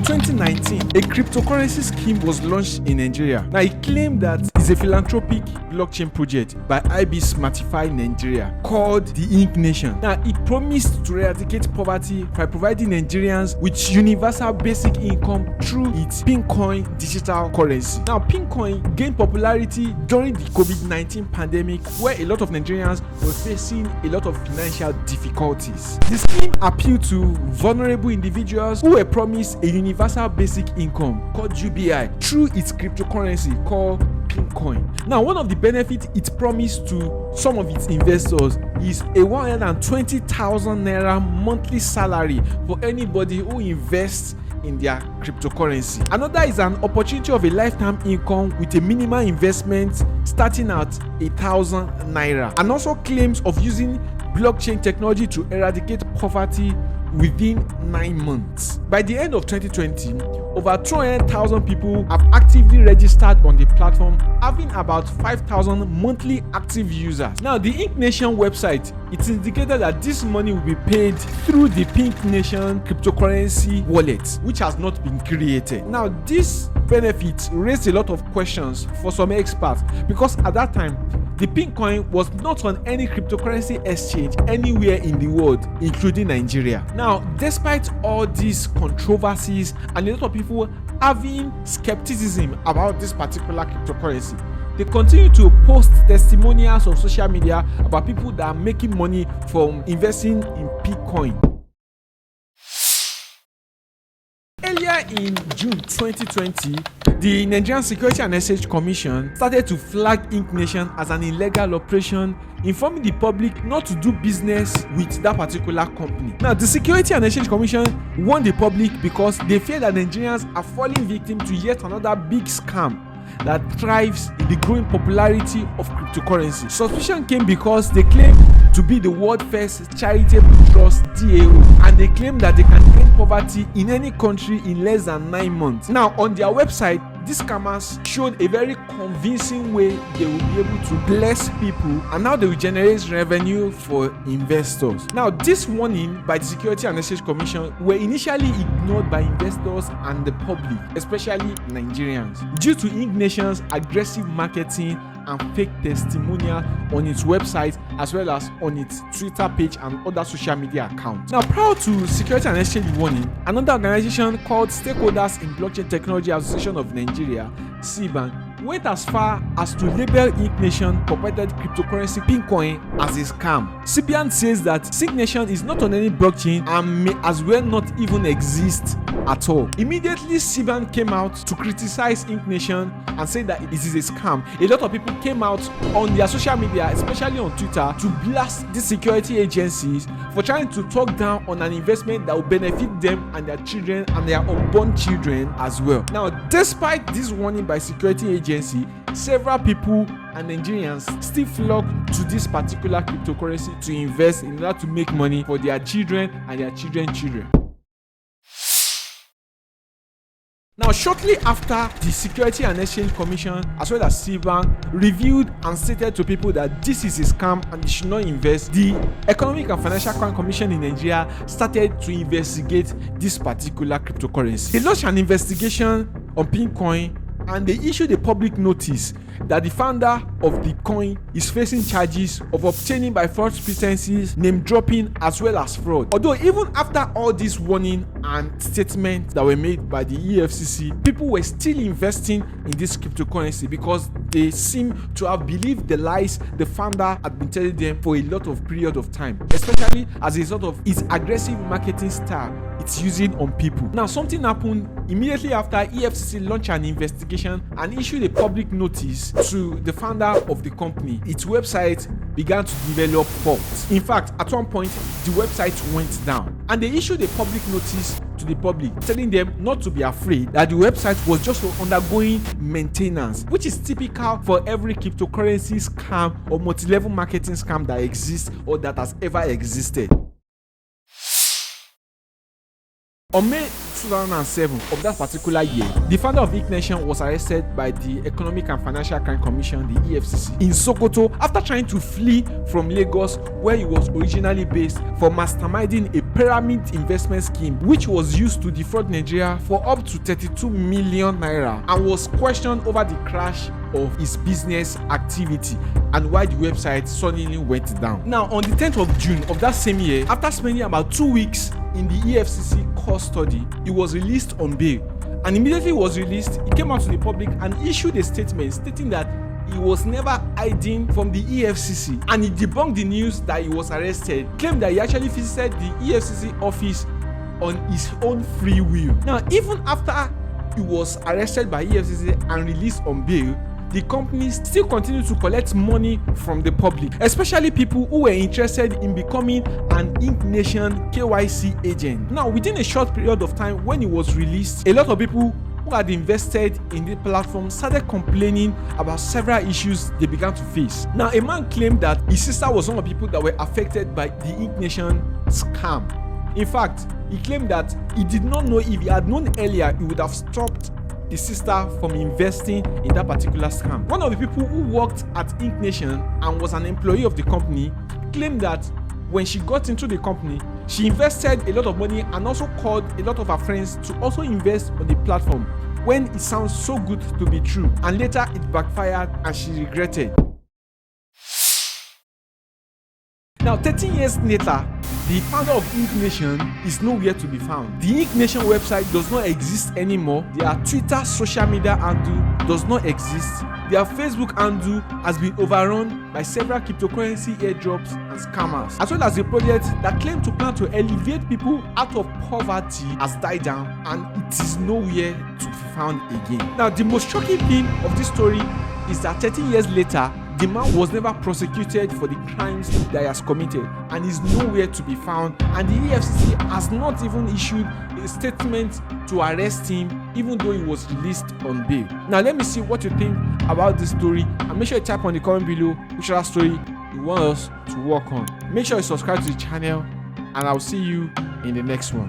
2019, a cryptocurrency scheme was launched in Nigeria. Now, it claimed that it's a philanthropic blockchain project by IB Smartify Nigeria called the Inknation. Now, it promised to eradicate poverty by providing Nigerians with universal basic income through its PINKCOIN digital currency. Now, PINKCOIN gained popularity during the COVID-19 pandemic, where a lot of Nigerians were facing a lot of financial difficulties. The scheme appealed to vulnerable individuals who were promised a universal basic income called UBI through its cryptocurrency called Pinkoin. Now, one of the benefits it promised to some of its investors is a 120,000 naira monthly salary for anybody who invests in their cryptocurrency. Another is an opportunity of a lifetime income with a minimal investment starting at 1,000 naira, and also claims of using blockchain technology to eradicate poverty within 9 months. By the end of 2020, over 200,000 people have actively registered on the platform, having about 5,000 monthly active users. Now, the Inknation website, it indicated that this money will be paid through the Inknation cryptocurrency wallet, which has not been created. Now, this benefit raised a lot of questions for some experts, because at that time, the Pinkoin was not on any cryptocurrency exchange anywhere in the world, including Nigeria. Now, despite all these controversies and a lot of people having skepticism about this particular cryptocurrency, they continue to post testimonials on social media about people that are making money from investing in Pinkoin. Earlier in June 2020, the Nigerian Security and Exchange Commission started to flag Inknation as an illegal operation, informing the public not to do business with that particular company. Now, the Security and Exchange Commission warned the public because they fear that Nigerians are falling victim to yet another big scam that thrives in the growing popularity of cryptocurrency. Suspicion came because they claim to be the world's first charitable trust DAO, and they claim that they can end poverty in any country in less than 9 months. Now, on their website, these scammers showed a very convincing way they will be able to bless people, and now they will generate revenue for investors. Now, this warning by the Security and Exchange Commission were initially ignored by investors and the public, especially Nigerians, due to Inknation's aggressive marketing and fake testimonial on its website, as well as on its Twitter page and other social media accounts. Now, prior to Security and Exchange warning, another organization called Stakeholders in Blockchain Technology Association of Nigeria, CBAN, went as far as to label Inknation purported cryptocurrency Pinkoin as a scam. CBAN says that Inknation is not on any blockchain and may as well not even exist at all. Immediately, CBAN came out to criticize Inknation and say that it is a scam. A lot of people came out on their social media, especially on Twitter, to blast the security agencies for trying to talk down on an investment that will benefit them and their children and their unborn children as well. Now, despite this warning by security agency, several people and Nigerians still flock to this particular cryptocurrency to invest in order to make money for their children and their children's children. Now, shortly after the Security and Exchange Commission, as well as CBAN, reviewed and stated to people that this is a scam and they should not invest, the Economic and Financial Crime Commission in Nigeria started to investigate this particular cryptocurrency. They launched an investigation on Pinkoin, and they issued a public notice that the founder of the coin is facing charges of obtaining by false pretenses, name dropping, as well as fraud. Although even after all this warning and statements that were made by the EFCC, people were still investing in this cryptocurrency because they seem to have believed the lies the founder had been telling them for a lot of period of time, especially as a result of its aggressive marketing style it's using on people. Now, something happened immediately after EFCC launched an investigation and issued a public notice to the founder of the company. Its website began to develop faults. In fact, at one point, the website went down, and they issued a public notice to the public telling them not to be afraid, that the website was just undergoing maintenance, which is typical for every cryptocurrency scam or multi-level marketing scam that exists or that has ever existed. On May 2007 of that particular year, the founder of Inknation was arrested by the Economic and Financial Crime Commission, the EFCC, in Sokoto after trying to flee from Lagos, where he was originally based, for masterminding a pyramid investment scheme which was used to defraud Nigeria for up to 32 million naira and was questioned over the crash of his business activity and why the website suddenly went down. Now, on the 10th of June of that same year, after spending about 2 weeks in the EFCC custody, he was released on bail. And immediately he was released, he came out to the public and issued a statement stating that he was never hiding from the EFCC, and he debunked the news that he was arrested, claimed that he actually visited the EFCC office on his own free will. Now, even after he was arrested by EFCC and released on bail, the company still continued to collect money from the public, especially people who were interested in becoming an Inknation KYC agent. Now, within a short period of time when he was released, a lot of people who had invested in the platform started complaining about several issues they began to face. Now, a man claimed that his sister was one of the people that were affected by the Inknation scam. In fact, he claimed that he did not know, if he had known earlier, he would have stopped his sister from investing in that particular scam. One of the people who worked at Inknation and was an employee of the company claimed that when she got into the company, she invested a lot of money and also called a lot of her friends to also invest on the platform when it sounds so good to be true, and later it backfired and she regretted. Now, 13 years later, the founder of Inknation is nowhere to be found. The Inknation website does not exist anymore. Their Twitter social media handle does not exist. Their Facebook handle has been overrun by several cryptocurrency airdrops and scammers, as well as a project that claimed to plan to elevate people out of poverty has died down and it is nowhere to be found again. Now, the most shocking thing of this story is that 13 years later, the man was never prosecuted for the crimes that he has committed and is nowhere to be found, and the EFCC has not even issued a statement to arrest him even though he was released on bail. Now, let me see what you think about this story, and make sure you type on the comment below which other story you want us to work on. Make sure you subscribe to the channel, and I'll see you in the next one.